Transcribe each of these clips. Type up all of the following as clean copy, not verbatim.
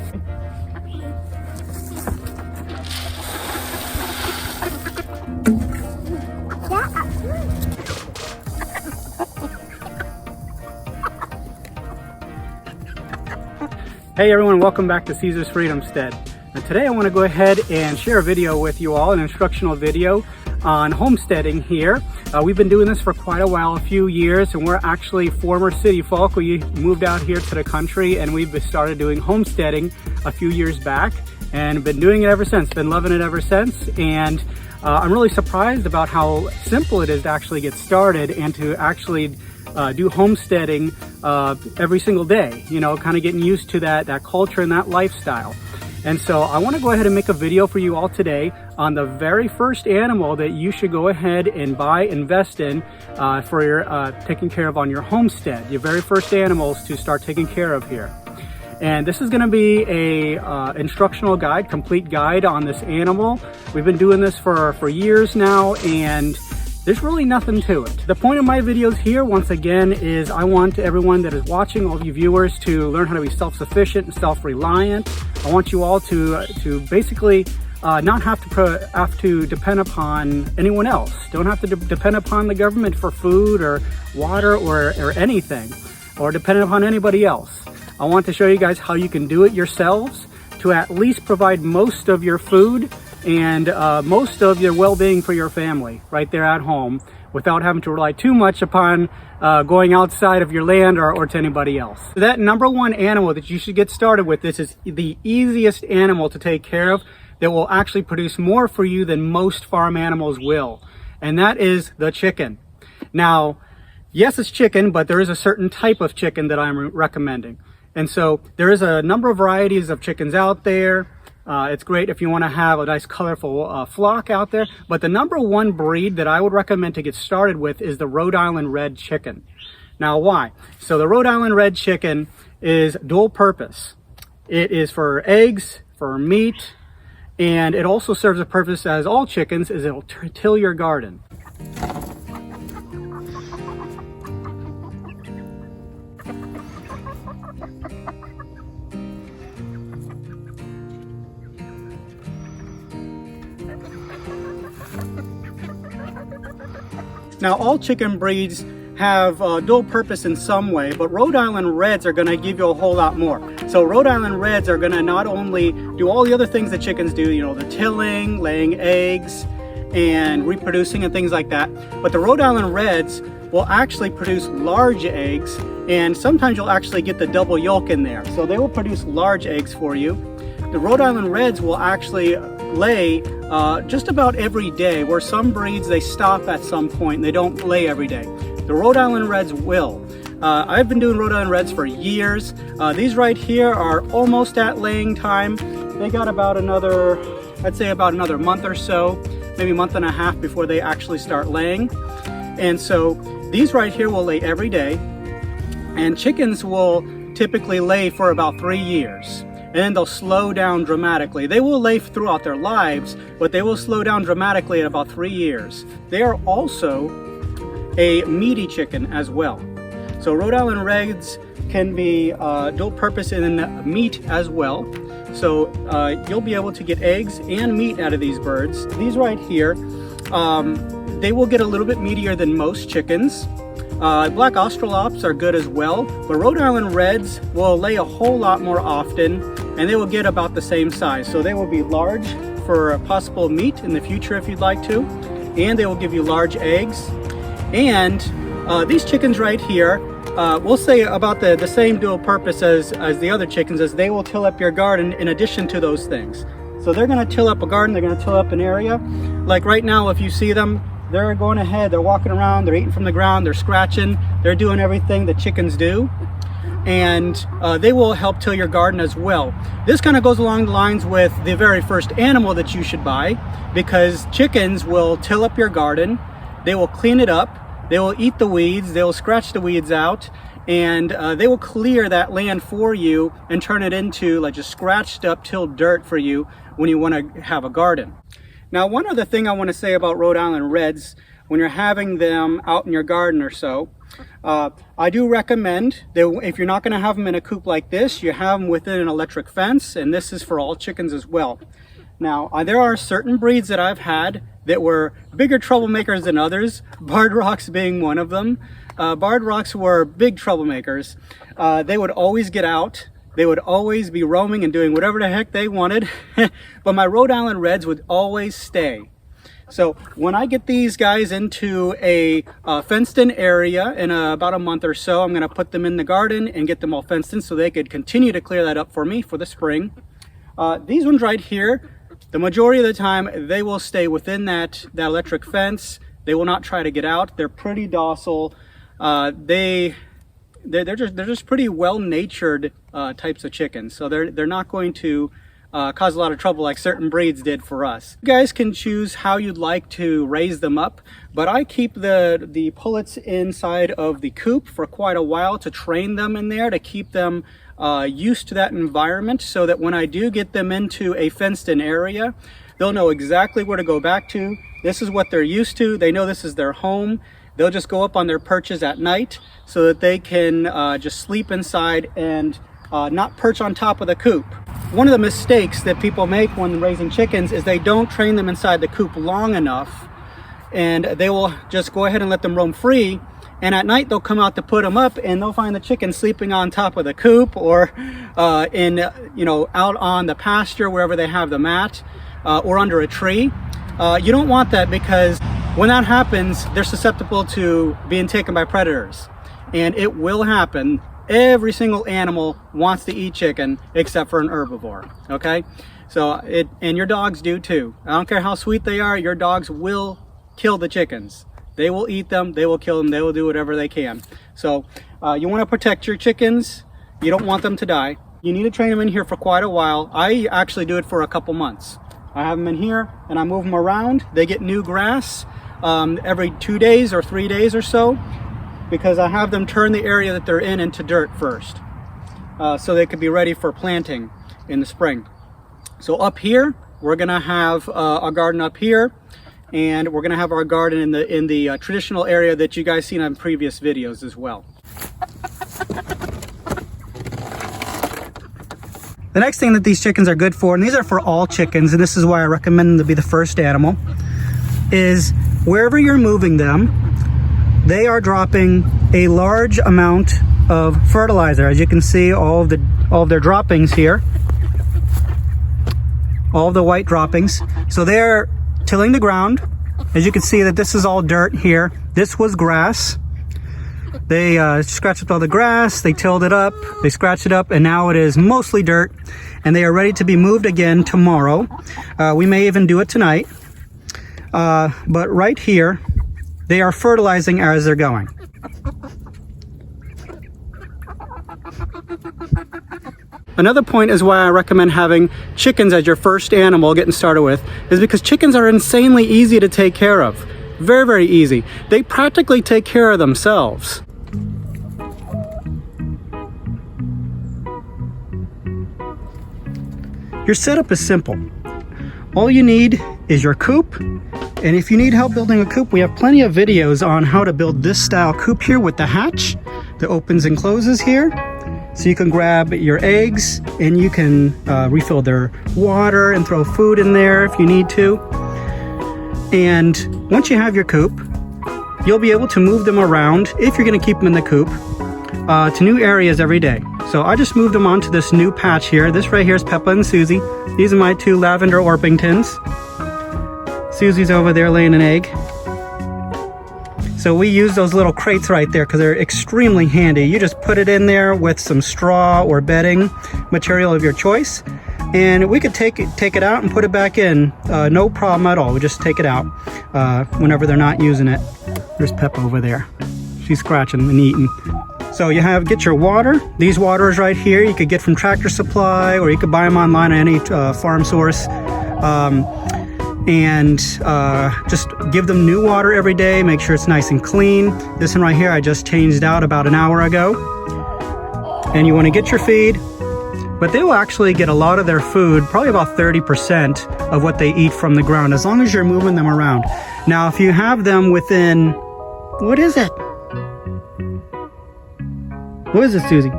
Hey everyone, welcome back to Caesar's Homestead. And today I want to go ahead and share a video with you all, an instructional video on homesteading here. We've been doing this for quite a while, a few years, and we're actually former city folk. We moved out here to the country and we've started doing homesteading a few years back and been doing it ever since, been loving it ever since. And I'm really surprised about how simple it is to actually get started and to actually do homesteading every single day, you know, kind of getting used to that culture and that lifestyle. And so I want to go ahead and make a video for you all today on the very first animal that you should go ahead and invest in for your taking care of on your homestead, your very first animals to start taking care of here. And this is going to be a instructional guide, complete guide on this animal. We've been doing this for years now, and there's really nothing to it. The point of my videos here, once again, is I want everyone that is watching, all of you viewers, to learn how to be self-sufficient and self-reliant. I want you all to basically not have to depend upon anyone else. Don't have to depend upon the government for food or water or anything, or depend upon anybody else. I want to show you guys how you can do it yourselves to at least provide most of your food and most of your well-being for your family right there at home without having to rely too much upon going outside of your land or to anybody else. That number one animal that you should get started with, this is the easiest animal to take care of that will actually produce more for you than most farm animals will, and that is the chicken. Now, yes, it's chicken, but there is a certain type of chicken that I'm recommending. And so there is a number of varieties of chickens out there. It's great if you want to have a nice colorful flock out there, but the number one breed that I would recommend to get started with is the Rhode Island Red chicken. Now, why? So the Rhode Island Red chicken is dual purpose. It is for eggs, for meat, and it also serves a purpose, as all chickens, is it'll till your garden. Now, all chicken breeds have dual purpose in some way, but Rhode Island Reds are going to give you a whole lot more. So Rhode Island Reds are going to not only do all the other things that chickens do, you know, the tilling, laying eggs, and reproducing and things like that, but the Rhode Island Reds will actually produce large eggs, and sometimes you'll actually get the double yolk in there. So they will produce large eggs for you. The Rhode Island Reds will actually lay just about every day, where some breeds they stop at some point and they don't lay every day. The Rhode Island Reds will. I've been doing Rhode Island Reds for years. These right here are almost at laying time. They got about another, I'd say about another month or so, maybe a month and a half before they actually start laying. And so these right here will lay every day, and chickens will typically lay for about 3 years. And then they'll slow down dramatically. They will lay throughout their lives, but they will slow down dramatically at about 3 years. They are also a meaty chicken as well. So Rhode Island Reds can be dual purpose in meat as well. So you'll be able to get eggs and meat out of these birds. These right here, they will get a little bit meatier than most chickens. Black Australops are good as well, but Rhode Island Reds will lay a whole lot more often, and they will get about the same size. So they will be large for possible meat in the future if you'd like to, and they will give you large eggs. And these chickens right here, we'll say about the same dual purpose as the other chickens, as they will till up your garden in addition to those things. So they're going to till up a garden, they're going to till up an area. Like right now, if you see them, they're going ahead, they're walking around, they're eating from the ground, they're scratching, they're doing everything that chickens do. And they will help till your garden as well. This kind of goes along the lines with the very first animal that you should buy, because chickens will till up your garden, they will clean it up, they will eat the weeds, they will scratch the weeds out, and they will clear that land for you and turn it into like just scratched up tilled dirt for you when you want to have a garden. Now, one other thing I want to say about Rhode Island Reds, when you're having them out in your garden or so, I do recommend that if you're not going to have them in a coop like this, you have them within an electric fence, and this is for all chickens as well. Now, there are certain breeds that I've had that were bigger troublemakers than others, Barred Rocks being one of them. Barred Rocks were big troublemakers. They would always get out. They would always be roaming and doing whatever the heck they wanted. But my Rhode Island Reds would always stay. So when I get these guys into a fenced-in area in about a month or so, I'm going to put them in the garden and get them all fenced in so they could continue to clear that up for me for the spring. These ones right here, the majority of the time, they will stay within that electric fence. They will not try to get out. They're pretty docile. They're just pretty well-natured types of chickens. So they're not going to cause a lot of trouble like certain breeds did for us. You guys can choose how you'd like to raise them up, but I keep the pullets inside of the coop for quite a while to train them in there, to keep them used to that environment, so that when I do get them into a fenced-in area, they'll know exactly where to go back to. This is what they're used to. They know this is their home. They'll just go up on their perches at night so that they can just sleep inside and not perch on top of the coop. One of the mistakes that people make when raising chickens is they don't train them inside the coop long enough, and they will just go ahead and let them roam free. And at night they'll come out to put them up, and they'll find the chicken sleeping on top of the coop, or out on the pasture wherever they have the mat, or under a tree. You don't want that, because when that happens, they're susceptible to being taken by predators, and it will happen. Every single animal wants to eat chicken except for an herbivore. Okay, so and your dogs do too. I don't care how sweet they are, your dogs will kill the chickens. They will eat them, they will kill them, they will do whatever they can. So you want to protect your chickens. You don't want them to die. You need to train them in here for quite a while. I actually do it for a couple months. I have them in here and I move them around. They get new grass every 2 days or 3 days or so, because I have them turn the area that they're in into dirt first, so they could be ready for planting in the spring. So up here, we're gonna have a garden up here, and we're gonna have our garden in the traditional area that you guys seen on previous videos as well. The next thing that these chickens are good for, and these are for all chickens, and this is why I recommend them to be the first animal, is wherever you're moving them, they are dropping a large amount of fertilizer. As you can see, all of their droppings here, all of the white droppings. So they're tilling the ground. As you can see, that this is all dirt here. This was grass. They scratched up all the grass, they tilled it up, they scratched it up, and now it is mostly dirt, and they are ready to be moved again tomorrow. We may even do it tonight. But right here, they are fertilizing as they're going. Another point is why I recommend having chickens as your first animal getting started with, is because chickens are insanely easy to take care of. Very, very easy. They practically take care of themselves. Your setup is simple. All you need is your coop, and if you need help building a coop, we have plenty of videos on how to build this style coop here with the hatch that opens and closes here. So you can grab your eggs and you can refill their water and throw food in there if you need to. And once you have your coop, you'll be able to move them around, if you're going to keep them in the coop, to new areas every day. So I just moved them onto this new patch here. This right here is Peppa and Susie. These are my two lavender Orpingtons. Susie's over there laying an egg. So we use those little crates right there because they're extremely handy. You just put it in there with some straw or bedding material of your choice, and we could take it out and put it back in. No problem at all. We just take it out whenever they're not using it. There's Peppa over there. She's scratching and eating. So you get your water. These waters right here you could get from Tractor Supply, or you could buy them online at any farm source. And just give them new water every day. Make sure it's nice and clean. This one right here I just changed out about an hour ago. And you want to get your feed, but they will actually get a lot of their food, probably about 30% of what they eat from the ground, as long as you're moving them around. Now if you have them within, what is it? What is this, Susie?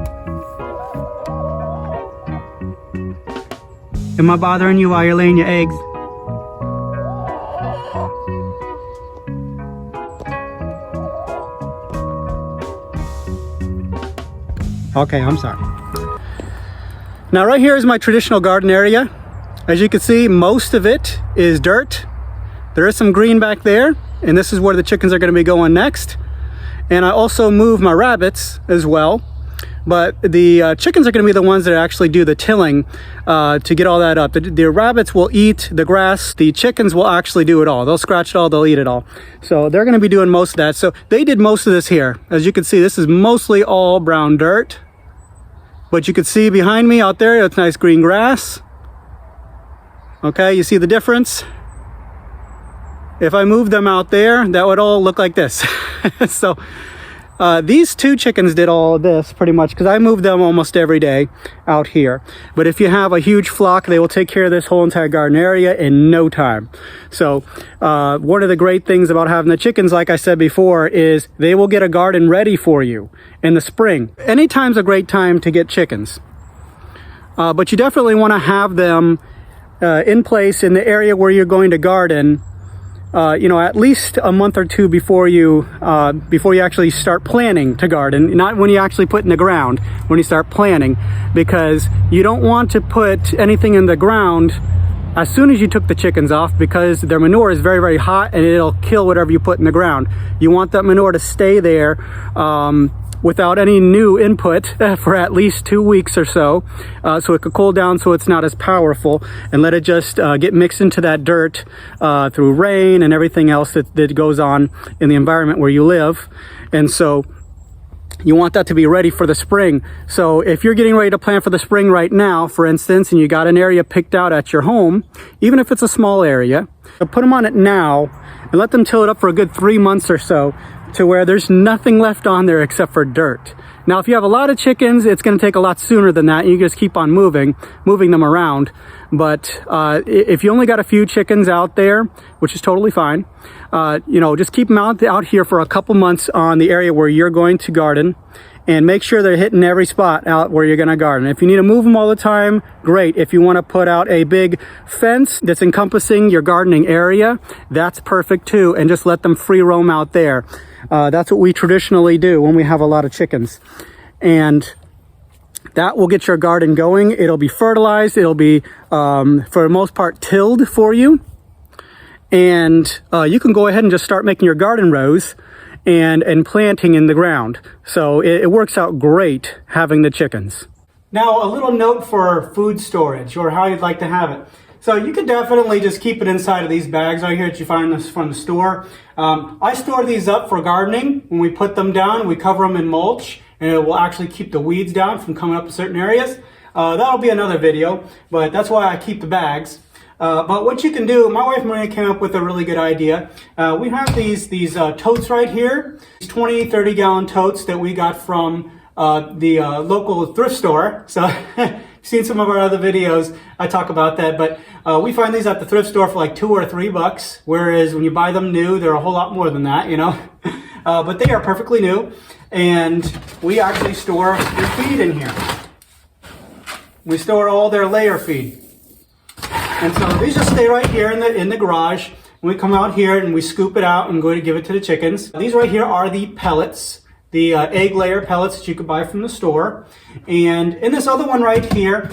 Am I bothering you while you're laying your eggs? Okay, I'm sorry. Now right here is my traditional garden area. As you can see, most of it is dirt. There is some green back there, and this is where the chickens are going to be going next. And I also move my rabbits as well. But the chickens are going to be the ones that actually do the tilling to get all that up. The rabbits will eat the grass. The chickens will actually do it all. They'll scratch it all, they'll eat it all. So they're going to be doing most of that. So they did most of this here. As you can see, this is mostly all brown dirt. But you can see behind me out there, it's nice green grass. Okay, you see the difference? If I moved them out there, that would all look like this. So these two chickens did all of this pretty much because I move them almost every day out here. But if you have a huge flock, they will take care of this whole entire garden area in no time. So one of the great things about having the chickens, like I said before, is they will get a garden ready for you in the spring. Anytime's a great time to get chickens. But you definitely want to have them in place in the area where you're going to garden, at least a month or two before you actually start planning to garden. Not when you actually put in the ground, when you start planning, because you don't want to put anything in the ground as soon as you took the chickens off, because their manure is very, very hot and it'll kill whatever you put in the ground. You want that manure to stay there without any new input for at least 2 weeks or so, so it could cool down so it's not as powerful, and let it just get mixed into that dirt through rain and everything else that goes on in the environment where you live. And so you want that to be ready for the spring. So if you're getting ready to plant for the spring right now, for instance, and you got an area picked out at your home, even if it's a small area, put them on it now and let them till it up for a good 3 months or so, to where there's nothing left on there except for dirt. Now, if you have a lot of chickens, it's going to take a lot sooner than that. You just keep on moving them around. But if you only got a few chickens out there, which is totally fine, just keep them out here for a couple months on the area where you're going to garden, and make sure they're hitting every spot out where you're going to garden. If you need to move them all the time, great. If you want to put out a big fence that's encompassing your gardening area, that's perfect too, and just let them free roam out there. That's what we traditionally do when we have a lot of chickens. And that will get your garden going. It'll be fertilized. It'll be, for the most part, tilled for you. And you can go ahead and just start making your garden rows and planting in the ground. So it works out great having the chickens. Now, a little note for food storage, or how you'd like to have it. So you could definitely just keep it inside of these bags right here that you find this from the store. I store these up for gardening. When we put them down, we cover them in mulch, and it will actually keep the weeds down from coming up in certain areas. That'll be another video, but that's why I keep the bags. But what you can do, my wife Maria came up with a really good idea. We have these totes right here, these 20, 30 gallon totes that we got from the local thrift store. So you've seen some of our other videos, I talk about that, but we find these at the thrift store for like $2 or $3, whereas when you buy them new, they're a whole lot more than that, but they are perfectly new, and we actually store their feed in here. We store all their layer feed. And so these just stay right here in the garage. We come out here and we scoop it out and go to give it to the chickens. These right here are the pellets, the egg layer pellets that you could buy from the store. And in this other one right here,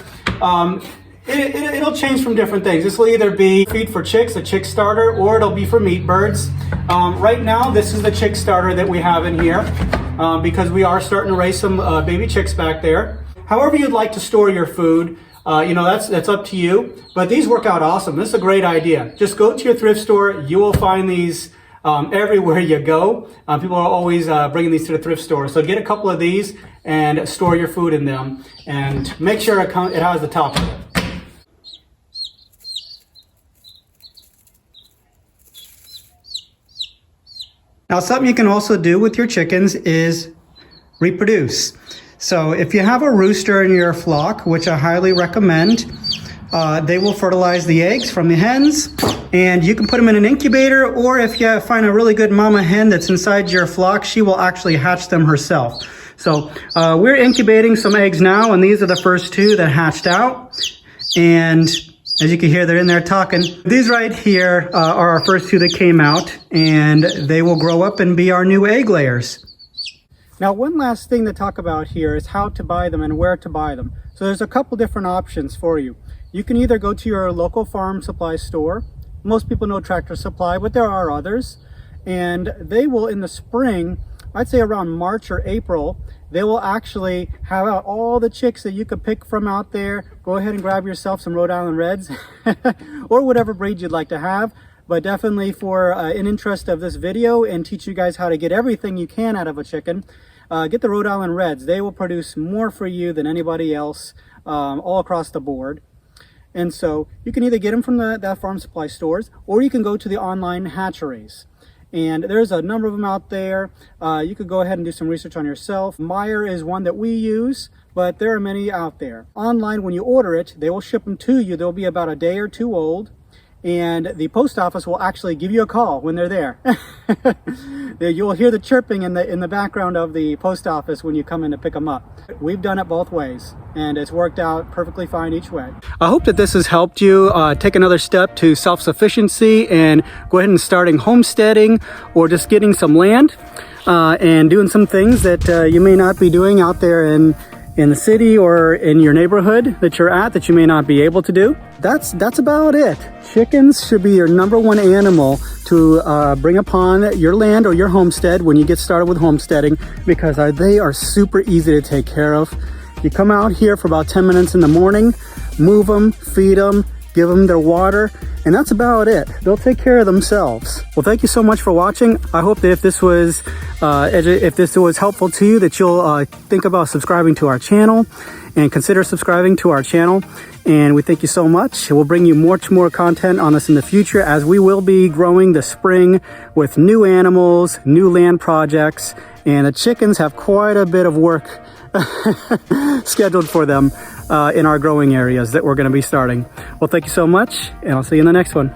it'll change from different things. This will either be feed for chicks, a chick starter, or it'll be for meat birds. Right now, this is the chick starter that we have in here because we are starting to raise some baby chicks back there. However you'd like to store your food, that's up to you, but these work out awesome. This is a great idea. Just go to your thrift store. You will find these everywhere you go. People are always bringing these to the thrift store. So get a couple of these and store your food in them, and make sure it has the top of it. Now, something you can also do with your chickens is reproduce. So if you have a rooster in your flock, which I highly recommend, they will fertilize the eggs from the hens, and you can put them in an incubator, or if you find a really good mama hen that's inside your flock, she will actually hatch them herself. So we're incubating some eggs now, and these are the first 2 that hatched out. And as you can hear, they're in there talking. These right here are our first 2 that came out, and they will grow up and be our new egg layers. Now, one last thing to talk about here is how to buy them and where to buy them. So there's a couple different options for you. You can either go to your local farm supply store. Most people know Tractor Supply, but there are others. And they will, in the spring, I'd say around March or April, they will actually have out all the chicks that you could pick from out there. Go ahead and grab yourself some Rhode Island Reds or whatever breed you'd like to have. But definitely for an interest of this video and teach you guys how to get everything you can out of a chicken, get the Rhode Island Reds. They will produce more for you than anybody else all across the board. And so you can either get them from the farm supply stores, or you can go to the online hatcheries. And there's a number of them out there. You could go ahead and do some research on yourself. Meyer is one that we use, but there are many out there. Online, when you order it, they will ship them to you. They'll be about a day or 2 old. And the post office will actually give you a call when they're there. You'll hear the chirping in the background of the post office when you come in to pick them up. We've done it both ways, and it's worked out perfectly fine each way. I hope that this has helped you take another step to self-sufficiency and go ahead and starting homesteading, or just getting some land and doing some things that you may not be doing out there in the city or in your neighborhood that you're at, that you may not be able to do. That's about it. Chickens should be your #1 animal to bring upon your land or your homestead when you get started with homesteading, because they are super easy to take care of. You come out here for about 10 minutes in the morning, move them, feed them, give them their water, and that's about it. They'll take care of themselves. Well, thank you so much for watching. I hope that if this was helpful to you, that you'll think about subscribing to our channel and consider subscribing to our channel. And we thank you so much. We'll bring you much more content on this in the future, as we will be growing this spring with new animals, new land projects, and the chickens have quite a bit of work scheduled for them in our growing areas that we're going to be starting. Well, thank you so much, and I'll see you in the next one.